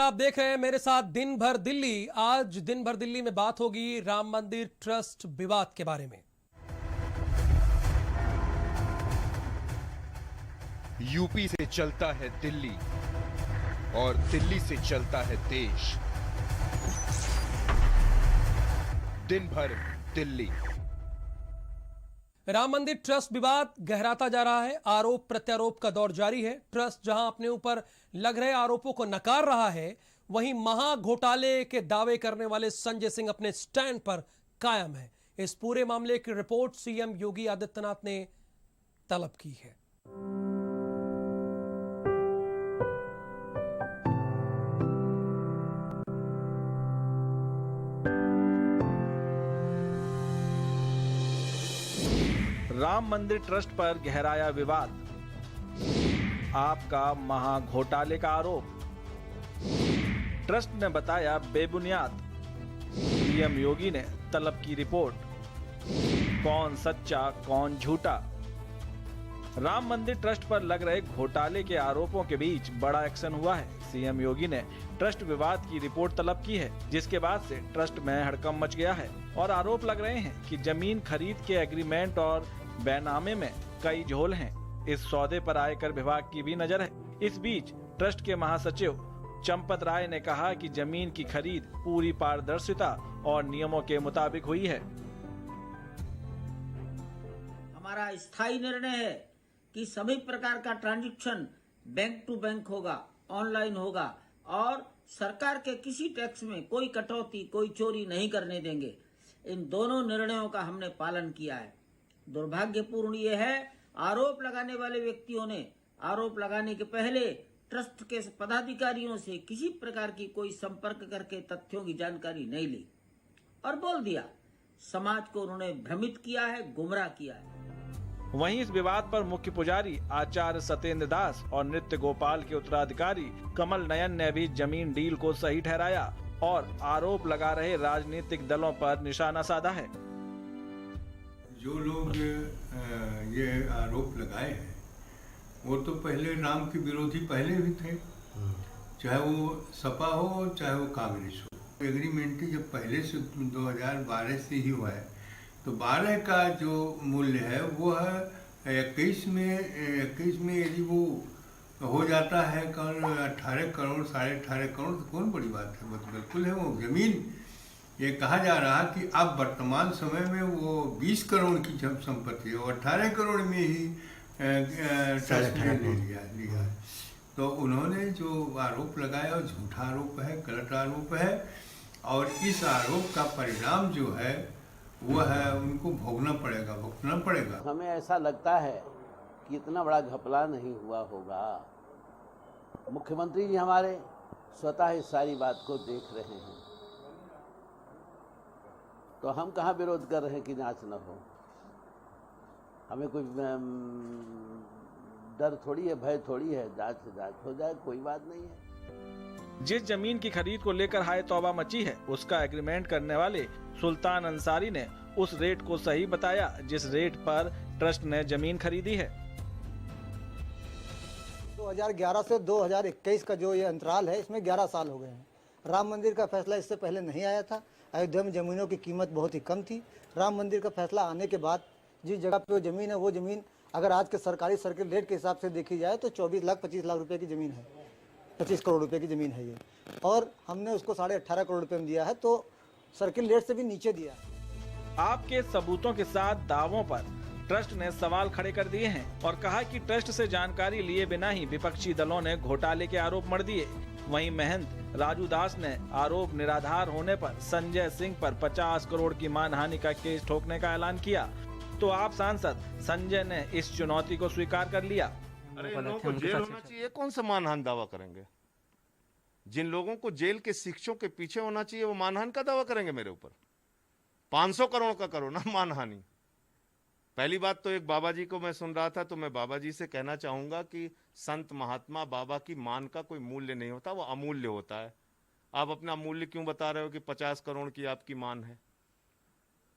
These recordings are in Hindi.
आप देख रहे हैं मेरे साथ दिन भर दिल्ली। आज दिन भर दिल्ली में बात होगी राम मंदिर ट्रस्ट विवाद के बारे में। यूपी से चलता है दिल्ली और दिल्ली से चलता है देश। दिन भर दिल्ली। राम मंदिर ट्रस्ट विवाद गहराता जा रहा है। आरोप प्रत्यारोप का दौर जारी है। ट्रस्ट जहां अपने ऊपर लग रहे आरोपों को नकार रहा है, वहीं महा घोटाले के दावे करने वाले संजय सिंह अपने स्टैंड पर कायम है। इस पूरे मामले की रिपोर्ट सीएम योगी आदित्यनाथ ने तलब की है। राम मंदिर ट्रस्ट पर गहराया विवाद। आपका महा घोटाले का आरोप। ट्रस्ट ने बताया बेबुनियाद। सीएम योगी ने तलब की रिपोर्ट। कौन सच्चा कौन झूठा। राम मंदिर ट्रस्ट पर लग रहे घोटाले के आरोपों के बीच बड़ा एक्शन हुआ है। सीएम योगी ने ट्रस्ट विवाद की रिपोर्ट तलब की है, जिसके बाद से ट्रस्ट में हड़कंप मच गया है और आरोप लग रहे हैं कि जमीन खरीद के एग्रीमेंट और बैनामे में कई झोल हैं। इस सौदे पर आयकर विभाग की भी नजर है। इस बीच ट्रस्ट के महासचिव चंपत राय ने कहा कि जमीन की खरीद पूरी पारदर्शिता और नियमों के मुताबिक हुई है। हमारा स्थायी निर्णय है कि सभी प्रकार का ट्रांजैक्शन बैंक टू बैंक होगा, ऑनलाइन होगा और सरकार के किसी टैक्स में कोई कटौती, कोई चोरी नहीं करने देंगे। इन दोनों निर्णयों का हमने पालन किया है। दुर्भाग्यपूर्ण ये है, आरोप लगाने वाले व्यक्तियों ने आरोप लगाने के पहले ट्रस्ट के पदाधिकारियों से किसी प्रकार की कोई संपर्क करके तथ्यों की जानकारी नहीं ली और बोल दिया। समाज को उन्होंने भ्रमित किया है, गुमराह किया है। वहीं इस विवाद पर मुख्य पुजारी आचार्य सत्येंद्र दास और नृत्य गोपाल के उत्तराधिकारी कमल नयन ने भी जमीन डील को सही ठहराया और आरोप लगा रहे राजनीतिक दलों पर निशाना साधा है। जो लोग ये आरोप लगाए हैं वो तो पहले राम के विरोधी पहले भी थे, चाहे वो सपा हो चाहे वो कांग्रेस हो। एग्रीमेंट जब पहले से 2012 से ही हुआ है तो 12 का जो मूल्य है वो है 21 में यदि वो हो जाता है 18 करोड़ 18.5 करोड़ तो कौन बड़ी बात है। मतलब बिल्कुल है वो जमीन। ये कहा जा रहा कि अब वर्तमान समय में वो 20 करोड़ की जब संपत्ति है, वो 18 करोड़ में ही ट्रस्ट ने ले लिया है। तो उन्होंने जो आरोप लगाया झूठा आरोप है, गलत आरोप है और इस आरोप का परिणाम जो है वो है उनको भुगतना पड़ेगा। हमें ऐसा लगता है कि इतना बड़ा घपला नहीं हुआ होगा। मुख्यमंत्री जी हमारे स्वतः इस सारी बात को देख रहे हैं, तो हम कहाँ विरोध कर रहे हैं कि जांच न हो। हमें कोई डर थोड़ी है, भय थोड़ी है। जांच हो जाए, कोई बात नहीं है। जिस जमीन की खरीद को लेकर हाय तौबा मची है, उसका एग्रीमेंट करने वाले सुल्तान अंसारी ने उस रेट को सही बताया जिस रेट पर ट्रस्ट ने जमीन खरीदी है। 2011 से 2021 का जो ये अंतराल है, इसमें 11 साल हो गए हैं। राम मंदिर का फैसला इससे पहले नहीं आया था। अयोध्या में जमीनों की कीमत बहुत ही कम थी। राम मंदिर का फैसला आने के बाद जिस जगह पे वो ज़मीन है, वो ज़मीन अगर आज के सरकारी सर्किल रेट के हिसाब से देखी जाए तो 24 लाख 25 लाख रुपए की ज़मीन है। 25 करोड़ रुपए की ज़मीन है ये, और हमने उसको 18.5 करोड़ रुपए में दिया है, तो सर्किल रेट से भी नीचे दिया है। आपके सबूतों के साथ दावों पर ट्रस्ट ने सवाल खड़े कर दिए हैं और कहा कि ट्रस्ट से जानकारी लिए बिना ही विपक्षी दलों ने घोटाले के आरोप मढ़ दिए। वहीं महंत राजू दास ने आरोप निराधार होने पर संजय सिंह पर 50 करोड़ की मानहानि का केस ठोकने का ऐलान किया, तो आप सांसद संजय ने इस चुनौती को स्वीकार कर लिया। अरे इन लोगों को जेल होना चाहिए, कौन सा मानहानि दावा करेंगे? जिन लोगों को जेल के शिक्षों के पीछे होना चाहिए वो मानहानि का दावा करेंगे मेरे ऊपर? 500 करोड़ का करो ना मानहानि। पहली बात तो एक बाबा जी को मैं सुन रहा था, तो मैं बाबा जी से कहना चाहूंगा कि संत महात्मा बाबा की मान का कोई मूल्य नहीं होता, वो अमूल्य होता है। आप अपना मूल्य क्यों बता रहे हो कि 50 करोड़ की आपकी मान है?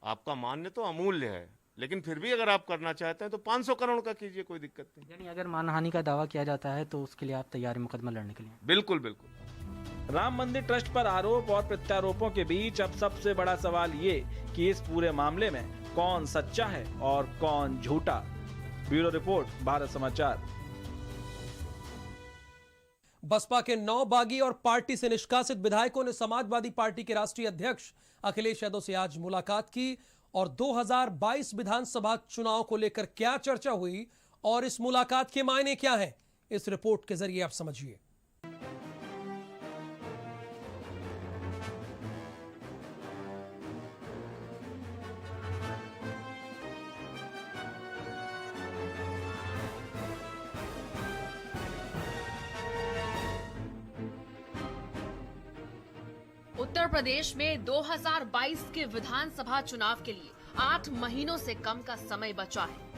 आपका मान्य तो अमूल्य है, लेकिन फिर भी अगर आप करना चाहते हैं तो 500 करोड़ का कीजिए, कोई दिक्कत नहीं। यानी अगर मानहानि का दावा किया जाता है तो उसके लिए आप तैयार हैं मुकदमा लड़ने के लिए? बिल्कुल बिल्कुल। राम मंदिर ट्रस्ट पर आरोप और प्रत्यारोपों के बीच अब सबसे बड़ा सवाल ये कि इस पूरे मामले में कौन सच्चा है और कौन झूठा। ब्यूरो रिपोर्ट, भारत समाचार। बसपा के 9 बागी और पार्टी से निष्कासित विधायकों ने समाजवादी पार्टी के राष्ट्रीय अध्यक्ष अखिलेश यादव से आज मुलाकात की और 2022 विधानसभा चुनाव को लेकर क्या चर्चा हुई और इस मुलाकात के मायने क्या हैं, इस रिपोर्ट के जरिए आप समझिए। उत्तर प्रदेश में 2022 के विधानसभा चुनाव के लिए 8 महीनों से कम का समय बचा है।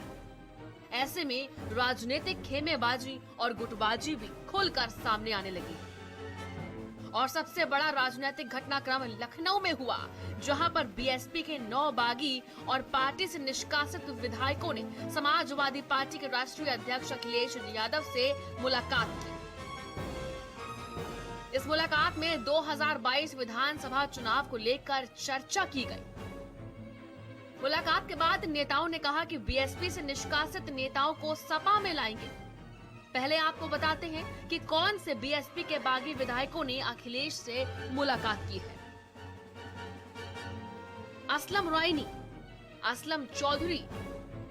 ऐसे में राजनीतिक खेमेबाजी और गुटबाजी भी खुलकर सामने आने लगी है। और सबसे बड़ा राजनीतिक घटनाक्रम लखनऊ में हुआ, जहां पर बीएसपी के 9 बागी और पार्टी से निष्कासित विधायकों ने समाजवादी पार्टी के राष्ट्रीय अध्यक्ष अखिलेश यादव से मुलाकात की। इस मुलाकात में 2022 विधानसभा चुनाव को लेकर चर्चा की गई। मुलाकात के बाद नेताओं ने कहा कि बीएसपी से निष्कासित नेताओं को सपा में लाएंगे। पहले आपको बताते हैं कि कौन से बीएसपी के बागी विधायकों ने अखिलेश से मुलाकात की है। असलम रायनी, असलम चौधरी,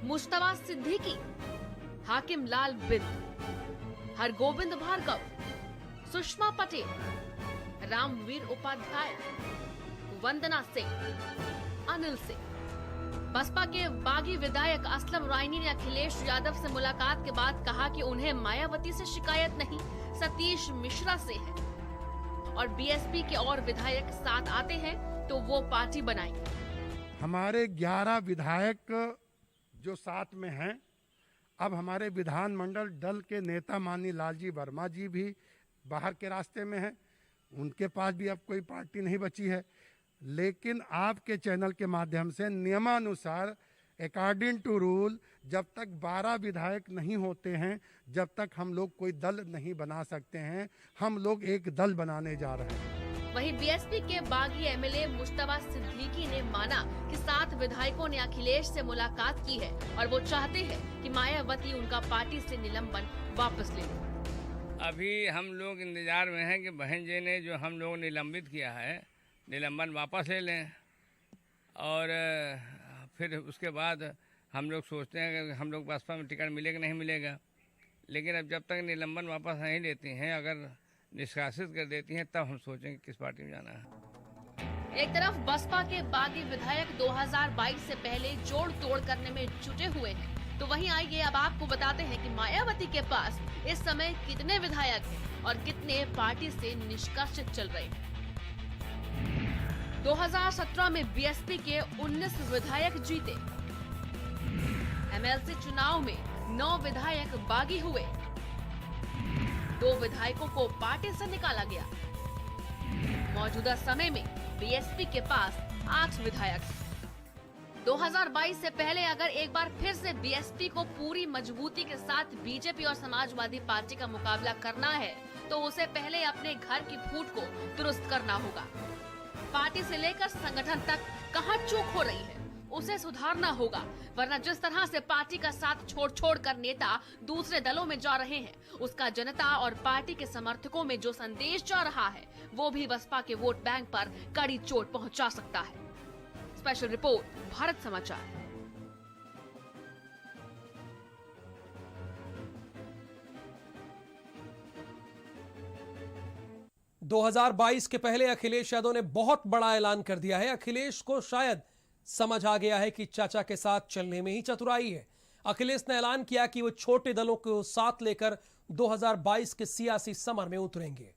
मुश्तबा सिद्दीकी, हाकिम लाल बिंद, हरगोविंद भार्गव, सुषमा पटेल, रामवीर उपाध्याय, वंदना सिंह, अनिल सिंह। बसपा के बागी विधायक असलम रायनी ने अखिलेश यादव से मुलाकात के बाद कहा कि उन्हें मायावती से शिकायत नहीं, सतीश मिश्रा से है और बीएसपी के और विधायक साथ आते हैं तो वो पार्टी बनाएंगे। हमारे 11 विधायक जो साथ में हैं, अब हमारे विधानमंडल दल के नेता माननीय लालजी वर्मा जी भी बाहर के रास्ते में है, उनके पास भी अब कोई पार्टी नहीं बची है। लेकिन आपके चैनल के माध्यम से नियमानुसार अकॉर्डिंग टू रूल जब तक 12 विधायक नहीं होते हैं, जब तक हम लोग कोई दल नहीं बना सकते हैं। हम लोग एक दल बनाने जा रहे हैं। वहीं बीएसपी के बागी एमएलए मुश्तबा सिद्दीकी ने माना कि 7 विधायकों ने अखिलेश से मुलाकात की है और वो चाहते हैं कि मायावती उनका पार्टी से निलंबन वापस ले लें। अभी हम लोग इंतजार में हैं कि बहन जी ने जो हम लोग निलंबित किया है, निलंबन वापस ले लें और फिर उसके बाद हम लोग सोचते हैं कि हम लोग बसपा में टिकट मिलेगा नहीं मिलेगा। लेकिन अब जब तक निलंबन वापस नहीं लेती हैं, अगर निष्कासित कर देती हैं, तब हम सोचेंगे किस पार्टी में जाना है। एक तरफ बसपा के बागी विधायक 2022 से पहले जोड़ तोड़ करने में जुटे हुए हैं, तो वहीं आइए अब आपको बताते हैं कि मायावती के पास इस समय कितने विधायक हैं और कितने पार्टी से निष्कासित चल रहे हैं। 2017 में बीएसपी के 19 विधायक जीते। एमएलसी चुनाव में 9 विधायक बागी हुए, 2 विधायकों को पार्टी से निकाला गया। मौजूदा समय में बीएसपी के पास 8 विधायक हैं। 2022 से पहले अगर एक बार फिर से बीएसपी को पूरी मजबूती के साथ बीजेपी और समाजवादी पार्टी का मुकाबला करना है, तो उसे पहले अपने घर की फूट को दुरुस्त करना होगा। पार्टी से लेकर संगठन तक कहां चूक हो रही है, उसे सुधारना होगा, वरना जिस तरह से पार्टी का साथ छोड़ कर नेता दूसरे दलों में जा रहे हैं, उसका जनता और पार्टी के समर्थकों में जो संदेश जा रहा है, वो भी बसपा के वोट बैंक पर कड़ी चोट पहुंचा सकता है। स्पेशल रिपोर्ट, भारत समाचार। 2022 के पहले अखिलेश यादव ने बहुत बड़ा ऐलान कर दिया है। अखिलेश को शायद समझ आ गया है कि चाचा के साथ चलने में ही चतुराई है। अखिलेश ने ऐलान किया कि वो छोटे दलों को साथ लेकर 2022 के सियासी समर में उतरेंगे।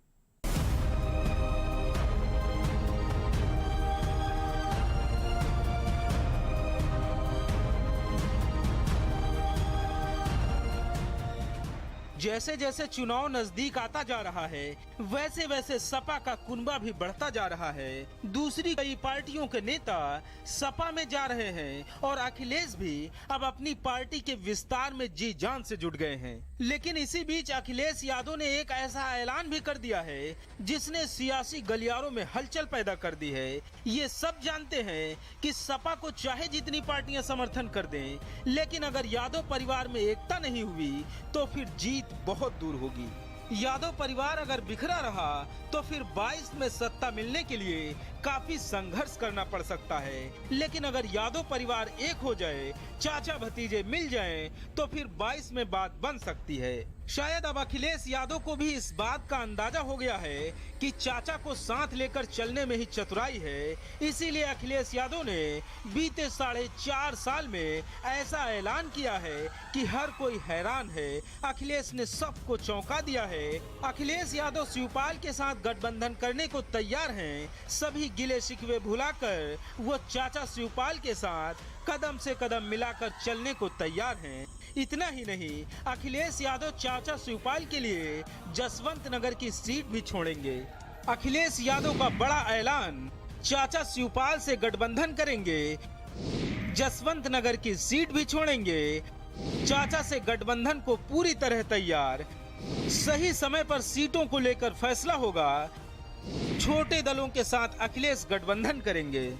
जैसे जैसे चुनाव नजदीक आता जा रहा है वैसे वैसे सपा का कुनबा भी बढ़ता जा रहा है। दूसरी कई पार्टियों के नेता सपा में जा रहे हैं और अखिलेश भी अब अपनी पार्टी के विस्तार में जी जान से जुट गए हैं। लेकिन इसी बीच अखिलेश यादव ने एक ऐसा ऐलान भी कर दिया है जिसने सियासी गलियारों में हलचल पैदा कर दी है। ये सब जानते हैं कि सपा को चाहे जितनी पार्टियां समर्थन कर दें, लेकिन अगर यादव परिवार में एकता नहीं हुई तो फिर जीत बहुत दूर होगी। यादव परिवार अगर बिखरा रहा तो फिर 22 में सत्ता मिलने के लिए काफी संघर्ष करना पड़ सकता है। लेकिन अगर यादव परिवार एक हो जाए, चाचा भतीजे मिल जाएं, तो फिर 22 में बात बन सकती है। शायद अब अखिलेश यादव को भी इस बात का अंदाजा हो गया है कि चाचा को साथ लेकर चलने में ही चतुराई है। इसीलिए अखिलेश यादव ने बीते 4.5 साल में ऐसा ऐलान किया है कि हर कोई हैरान है। अखिलेश ने सबको चौंका दिया है। अखिलेश यादव शिवपाल के साथ गठबंधन करने को तैयार हैं। सभी गिले शिकवे भुलाकर वो चाचा शिवपाल के साथ कदम से कदम मिलाकर चलने को तैयार हैं। इतना ही नहीं, अखिलेश यादव चाचा शिवपाल के लिए जसवंत नगर की सीट भी छोड़ेंगे। अखिलेश यादव का बड़ा ऐलान, चाचा शिवपाल से गठबंधन करेंगे, जसवंत नगर की सीट भी छोड़ेंगे। चाचा से गठबंधन को पूरी तरह तैयार। सही समय पर सीटों को लेकर फैसला होगा। छोटे दलों के साथ अखिलेश गठबंधन करेंगे।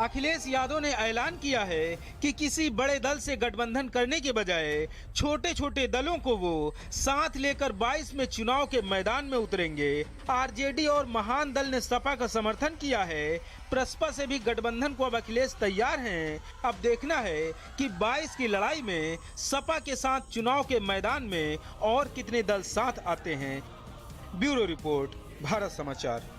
अखिलेश यादव ने ऐलान किया है कि किसी बड़े दल से गठबंधन करने के बजाय छोटे छोटे दलों को वो साथ लेकर 22 में चुनाव के मैदान में उतरेंगे। आरजेडी और महान दल ने सपा का समर्थन किया है। प्रसपा से भी गठबंधन को अब अखिलेश तैयार हैं। अब देखना है कि 22 की लड़ाई में सपा के साथ चुनाव के मैदान में और कितने दल साथ आते हैं। ब्यूरो रिपोर्ट, भारत समाचार।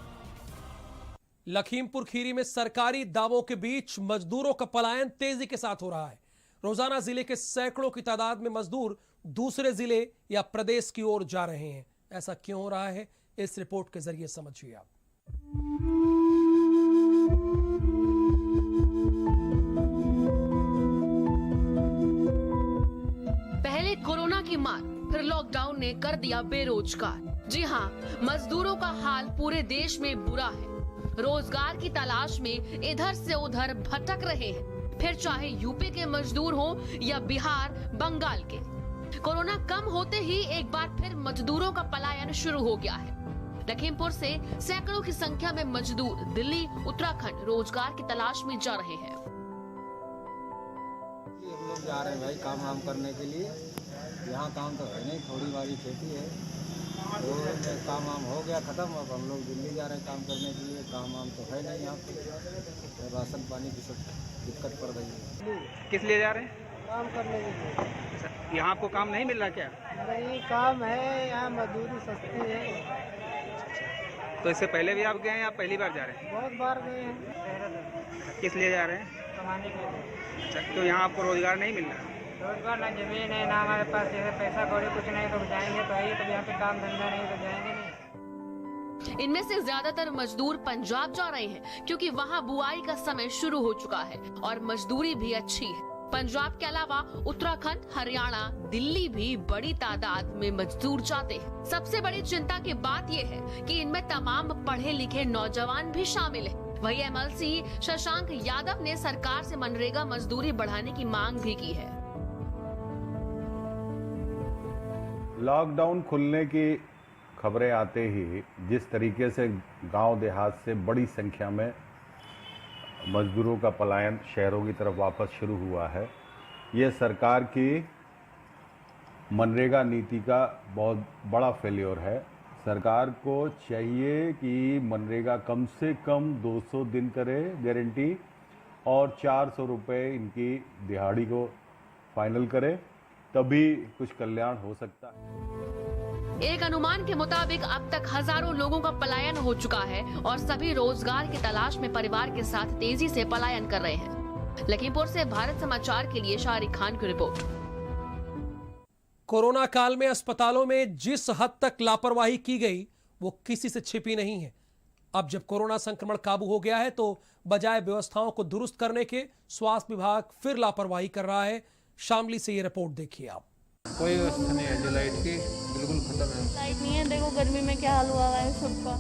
लखीमपुर खीरी में सरकारी दावों के बीच मजदूरों का पलायन तेजी के साथ हो रहा है। रोजाना जिले के सैकड़ों की तादाद में मजदूर दूसरे जिले या प्रदेश की ओर जा रहे हैं। ऐसा क्यों हो रहा है, इस रिपोर्ट के जरिए समझिए आप। पहले कोरोना की मार, फिर लॉकडाउन ने कर दिया बेरोजगार। जी हाँ, मजदूरों का हाल पूरे देश में बुरा है। रोजगार की तलाश में इधर से उधर भटक रहे हैं, फिर चाहे यूपी के मजदूर हो या बिहार, बंगाल के। कोरोना कम होते ही एक बार फिर मजदूरों का पलायन शुरू हो गया है। लखीमपुर से सैकड़ों की संख्या में मजदूर दिल्ली, उत्तराखंड रोजगार की तलाश में जा रहे हैं। हम लोग जा रहे हैं भाई काम वाम करने के लिए। यहाँ काम तो है नहीं, थोड़ी बारी खेती है, तो काम वाम हो गया खत्म। अब हम लोग दिल्ली जा रहे हैं काम करने के लिए। काम वाम तो है नहीं यहाँ पे, राशन पानी की सब दिक्कत पड़ रही है। किस लिए जा रहे हैं? काम करने के लिए। यहाँ आपको काम नहीं मिल रहा क्या? नहीं, काम है, यहाँ मजदूरी सस्ती है। तो इससे पहले भी आप गए हैं या पहली बार जा रहे हैं? बहुत बार गए हैं। किस लिए जा रहे हैं? कमाने के लिए। अच्छा, तो यहाँ आपको रोजगार नहीं मिल रहा? रोजगार ना जमीन है, ना हमारे पास जैसे पैसा कौड़ी कुछ नहीं, तो जाएंगे तो आइए, तो यहाँ पे काम धंधा नहीं तो जाएंगे नहीं। इनमें से ज्यादातर मजदूर पंजाब जा रहे हैं क्योंकि वहां बुआई का समय शुरू हो चुका है और मजदूरी भी अच्छी है। पंजाब के अलावा उत्तराखंड, हरियाणा, दिल्ली भी बड़ी तादाद में मजदूर जाते हैं। सबसे बड़ी चिंता की बात यह है कि इनमें तमाम पढ़े लिखे नौजवान भी शामिल हैं। वही एमएलसी शशांक यादव ने सरकार से मनरेगा मजदूरी बढ़ाने की मांग भी की है। लॉकडाउन खुलने की खबरें आते ही जिस तरीके से गांव देहात से बड़ी संख्या में मजदूरों का पलायन शहरों की तरफ वापस शुरू हुआ है, ये सरकार की मनरेगा नीति का बहुत बड़ा फेल्योर है। सरकार को चाहिए कि मनरेगा कम से कम 200 दिन करे गारंटी और 400 रुपये इनकी दिहाड़ी को फाइनल करे, तभी कुछ कल्याण हो सकता है। एक अनुमान के मुताबिक अब तक हजारों लोगों का पलायन हो चुका है और सभी रोजगार की तलाश में परिवार के साथ तेजी से पलायन कर रहे हैं। लखीमपुर से भारत समाचार के लिए शारिक खान की रिपोर्ट। कोरोना काल में अस्पतालों में जिस हद तक लापरवाही की गई वो किसी से छिपी नहीं है। अब जब कोरोना संक्रमण काबू हो गया है तो बजाय व्यवस्थाओं को दुरुस्त करने के स्वास्थ्य विभाग फिर लापरवाही कर रहा है। शामली से ये रिपोर्ट देखिए आप। कोई व्यवस्था नहीं है जी लाइट की, बिल्कुल खत्म है। लाइट नहीं है, देखो गर्मी में क्या हाल हुआ है सबका।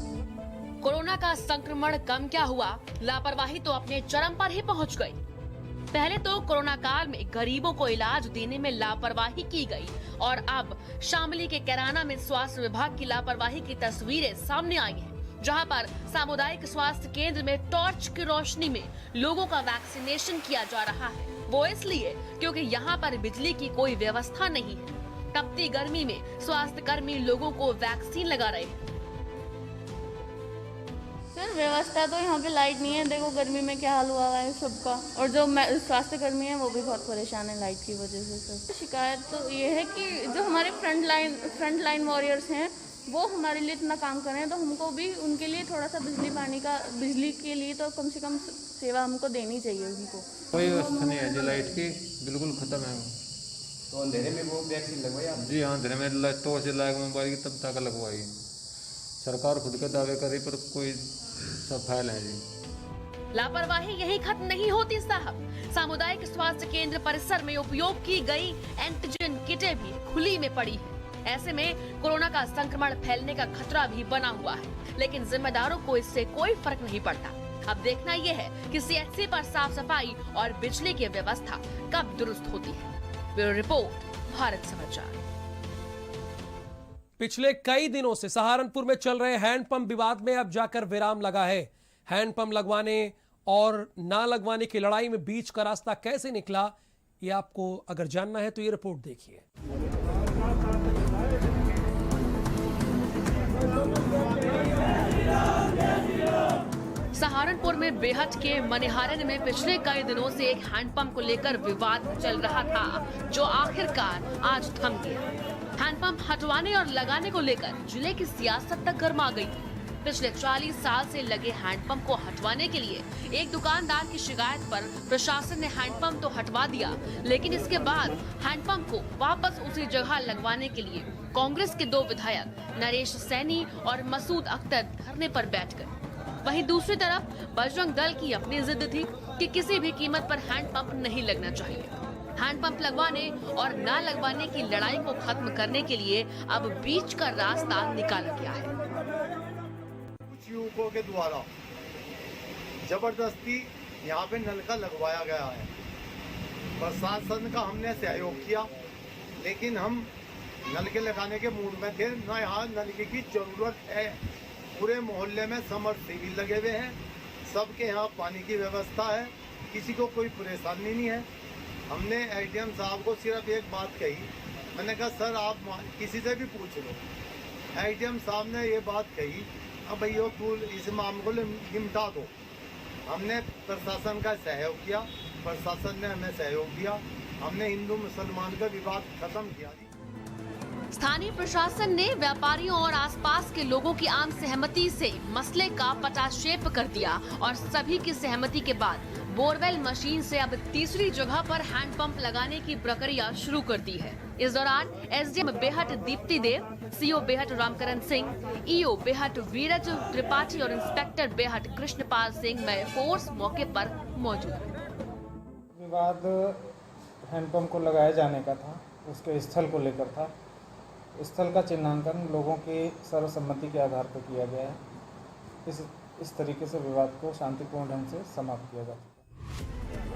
कोरोना का संक्रमण कम क्या हुआ, लापरवाही तो अपने चरम पर ही पहुंच गई। पहले तो कोरोना काल में गरीबों को इलाज देने में लापरवाही की गई और अब शामली के कैराना में स्वास्थ्य विभाग की लापरवाही की तस्वीरें सामने आई हैं, जहां पर सामुदायिक स्वास्थ्य केंद्र में टॉर्च की रोशनी में लोगों का वैक्सीनेशन किया जा रहा है। वो इसलिए क्योंकि यहाँ पर बिजली की कोई व्यवस्था नहीं है। तपती गर्मी में स्वास्थ्य कर्मी लोगों को वैक्सीन लगा रहे हैं। सर व्यवस्था तो यहाँ पे लाइट नहीं है, देखो गर्मी में क्या हाल हुआ है सबका। और जो स्वास्थ्य कर्मी है वो भी बहुत परेशान है लाइट की वजह से। सर शिकायत तो ये है कि जो हमारे फ्रंट लाइन वॉरियर्स हैं वो हमारे लिए इतना काम कर रहे हैं, तो हमको भी उनके लिए थोड़ा सा बिजली के लिए तो कम से कम सेवा हमको देनी चाहिए उनको। कोई व्यवस्था नहीं है जी लाइट की, बिल्कुल खत्म है। तो अंधेरे में वो वैक्सीन लगवाई आप? जी हाँ, अंधेरे में तो से लायक मोबाइल की तब तक लगवाई। सरकार खुद के दावे कर रही पर कोई सब फाइल है जी। लापरवाही यही खत्म नहीं होती साहब। सामुदायिक स्वास्थ्य केंद्र परिसर में उपयोग की गई एंटीजन किटें भी खुली में पड़ी है। ऐसे में कोरोना का संक्रमण फैलने का खतरा भी बना हुआ है, लेकिन जिम्मेदारों को इससे कोई फर्क नहीं पड़ता। अब देखना यह है कि सीएचसी पर साफ सफाई और बिजली की व्यवस्था कब दुरुस्त होती है। ब्यूरो रिपोर्ट, भारत समाचार। पिछले कई दिनों से सहारनपुर में चल रहे हैंडपंप विवाद में अब जाकर विराम लगा है। हैंडपंप लगवाने और ना लगवाने की लड़ाई में बीच का रास्ता कैसे निकला, ये आपको अगर जानना है तो ये रिपोर्ट देखिए। सहारनपुर में बेहट के मनिहारन में पिछले कई दिनों से एक हैंडपंप को लेकर विवाद चल रहा था, जो आखिरकार आज थम गया। हैंडपंप हटवाने और लगाने को लेकर जिले की सियासत तक गर्मा गई। पिछले 40 साल से लगे हैंडपंप को हटवाने के लिए एक दुकानदार की शिकायत पर प्रशासन ने हैंडपंप तो हटवा दिया, लेकिन इसके बाद हैंडपंप को वापस उसी जगह लगवाने के लिए कांग्रेस के 2 विधायक नरेश सैनी और मसूद अख्तर धरने पर बैठ गए। वहीं दूसरी तरफ बजरंग दल की अपनी जिद थी कि किसी भी कीमत पर हैंडपंप नहीं लगना चाहिए। हैंडपंप लगवाने और न लगवाने की लड़ाई को खत्म करने के लिए अब बीच का रास्ता निकाला गया है। कुछ युवकों के द्वारा जबरदस्ती यहाँ पे नलका लगवाया गया है। प्रशासन का हमने सहयोग किया, लेकिन हम नलके लगाने के मूड में थे न। यहाँ नलके की जरूरत है। पूरे मोहल्ले में समरसेबल लगे हुए हैं, सबके यहाँ पानी की व्यवस्था है, किसी को कोई परेशानी नहीं है। हमने एडीएम साहब को सिर्फ एक बात कही, मैंने कहा सर आप किसी से भी पूछ लो। एडीएम साहब ने ये बात कही, अब भैया तू इस मामले को निपटा दो। हमने प्रशासन का सहयोग किया, प्रशासन ने हमें सहयोग दिया, हमने हिंदू मुसलमान का विवाद खत्म किया। स्थानीय प्रशासन ने व्यापारियों और आसपास के लोगों की आम सहमति से मसले का पटाक्षेप कर दिया और सभी की सहमति के बाद बोरवेल मशीन से अब तीसरी जगह पर हैंडपंप लगाने की प्रक्रिया शुरू कर दी है। इस दौरान एसडीएम बेहट दीप्ति देव, सीओ बेहट रामकरण सिंह, ईओ बेहट वीरज त्रिपाठी और इंस्पेक्टर बेहट कृष्णपाल सिंह में फोर्स मौके पर मौजूद। विवाद हैंडपंप को लगाए जाने का था, उसके स्थल को लेकर था। स्थल का चिन्हांकन लोगों की सर्वसम्मति के आधार पर किया गया है। इस तरीके से विवाद को शांतिपूर्ण ढंग से समाप्त किया जा सकता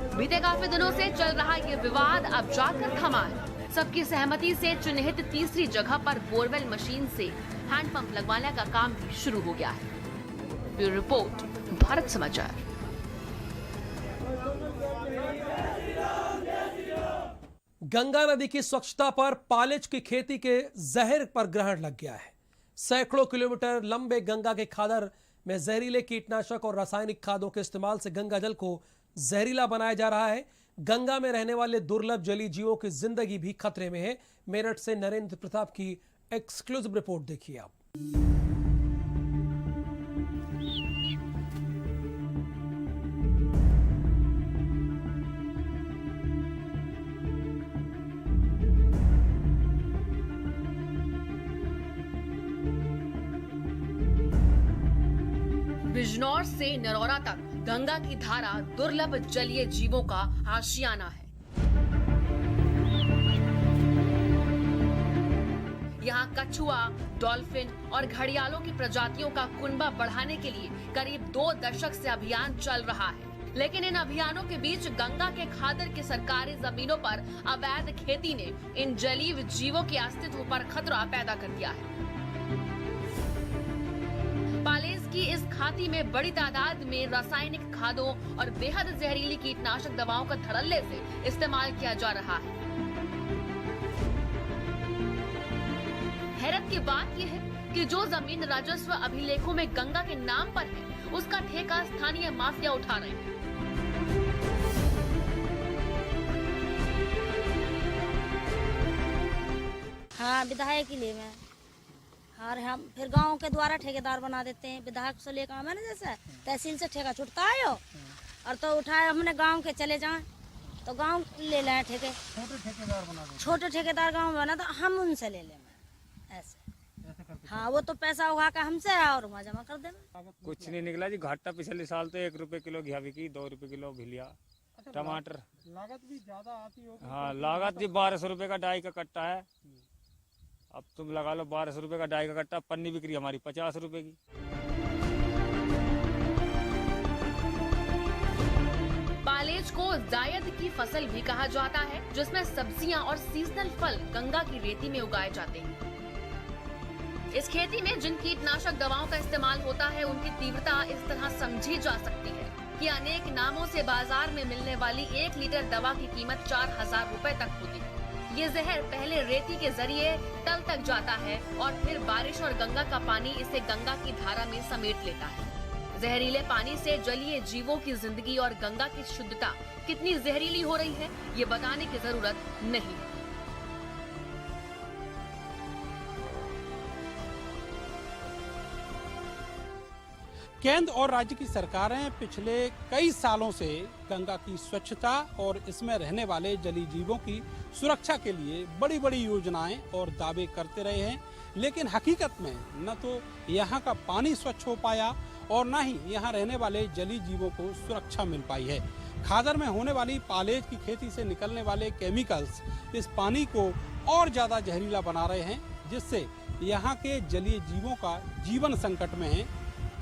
है। बीते काफी दिनों से चल रहा ये विवाद अब जाकर थमा है। सबकी सहमति से चिन्हित तीसरी जगह पर बोरवेल मशीन से हैंडपंप लगवाने का काम भी शुरू हो गया है। ब्यूरो रिपोर्ट, भारत समाचार। गंगा नदी की स्वच्छता पर पालिज की खेती के जहर पर ग्रहण लग गया है। सैकड़ों किलोमीटर लंबे गंगा के खादर में जहरीले कीटनाशक और रासायनिक खादों के इस्तेमाल से गंगा जल को जहरीला बनाया जा रहा है। गंगा में रहने वाले दुर्लभ जलीय जीवों की जिंदगी भी खतरे में है। मेरठ से नरेंद्र प्रताप की एक्सक्लूसिव रिपोर्ट देखिए आप। बिजनौर से नरौरा तक गंगा की धारा दुर्लभ जलीय जीवों का आशियाना है। यहाँ कछुआ, डॉल्फिन और घड़ियालों की प्रजातियों का कुनबा बढ़ाने के लिए करीब 2 दशक से अभियान चल रहा है। लेकिन इन अभियानों के बीच गंगा के खादर की सरकारी जमीनों पर अवैध खेती ने इन जलीय जीवों के अस्तित्व पर खतरा पैदा कर दिया है। पालेज की इस खाती में बड़ी तादाद में रासायनिक खादों और बेहद जहरीली कीटनाशक दवाओं का धड़ल्ले से इस्तेमाल किया जा रहा है। हैरत की बात यह है कि जो जमीन राजस्व अभिलेखों में गंगा के नाम पर है, उसका ठेका स्थानीय माफिया उठा रहे हैं। हाँ, विधायक के लिए मैं और हम फिर गांव के द्वारा ठेकेदार बना देते हैं। विधायक से लेकर मैंने जैसे तहसील से ठेका छुटता है और तो उठाए हमने गांव के चले जाएं तो गांव ले लें ठेके। छोटे ठेकेदार बना दें। छोटे ठेकेदार गांव में बना तो हम उनसे ले लें ऐसे। हाँ, वो तो पैसा उगा के हमसे और वहाँ जमा कर देना। कुछ नहीं निकला जी, घाटा पिछले साल तो 1 रुपए किलो घिया बिकी, 2 रुपए किलो भिलिया। टमाटर लागत भी ज्यादा आती होगी। हाँ, लागत जी 1200 रुपए का डाई का कट्टा है। अब तुम लगा लो 1200 रुपए का डाई का कट्टा, पन्नी बिक्री हमारी 50 रुपए की। पालेज को जायद की फसल भी कहा जाता है, जिसमें सब्जियां और सीजनल फल गंगा की रेती में उगाए जाते हैं। इस खेती में जिन कीटनाशक दवाओं का इस्तेमाल होता है, उनकी तीव्रता इस तरह समझी जा सकती है कि अनेक नामों से बाजार में मिलने वाली 1 लीटर दवा की कीमत 4000 रुपए तक होती है। ये जहर पहले रेती के जरिए तल तक जाता है और फिर बारिश और गंगा का पानी इसे गंगा की धारा में समेट लेता है। जहरीले पानी से जलीय जीवों की जिंदगी और गंगा की शुद्धता कितनी जहरीली हो रही है, ये बताने की जरूरत नहीं। केंद्र और राज्य की सरकारें पिछले कई सालों से गंगा की स्वच्छता और इसमें रहने वाले जलीय जीवों की सुरक्षा के लिए बड़ी बड़ी योजनाएं और दावे करते रहे हैं, लेकिन हकीकत में न तो यहाँ का पानी स्वच्छ हो पाया और न ही यहाँ रहने वाले जलीय जीवों को सुरक्षा मिल पाई है। खादर में होने वाली पालेज की खेती से निकलने वाले केमिकल्स इस पानी को और ज्यादा जहरीला बना रहे हैं, जिससे यहाँ के जलीय जीवों का जीवन संकट में है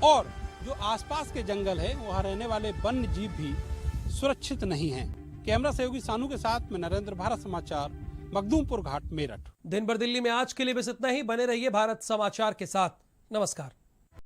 और जो आसपास के जंगल है, वहाँ रहने वाले वन्य जीव भी सुरक्षित नहीं हैं। कैमरा सहयोगी सानू के साथ में नरेंद्र, भारत समाचार, मखदूमपुर घाट, मेरठ। दिन भर दिल्ली में आज के लिए बस इतना ही। बने रहिए भारत समाचार के साथ। नमस्कार।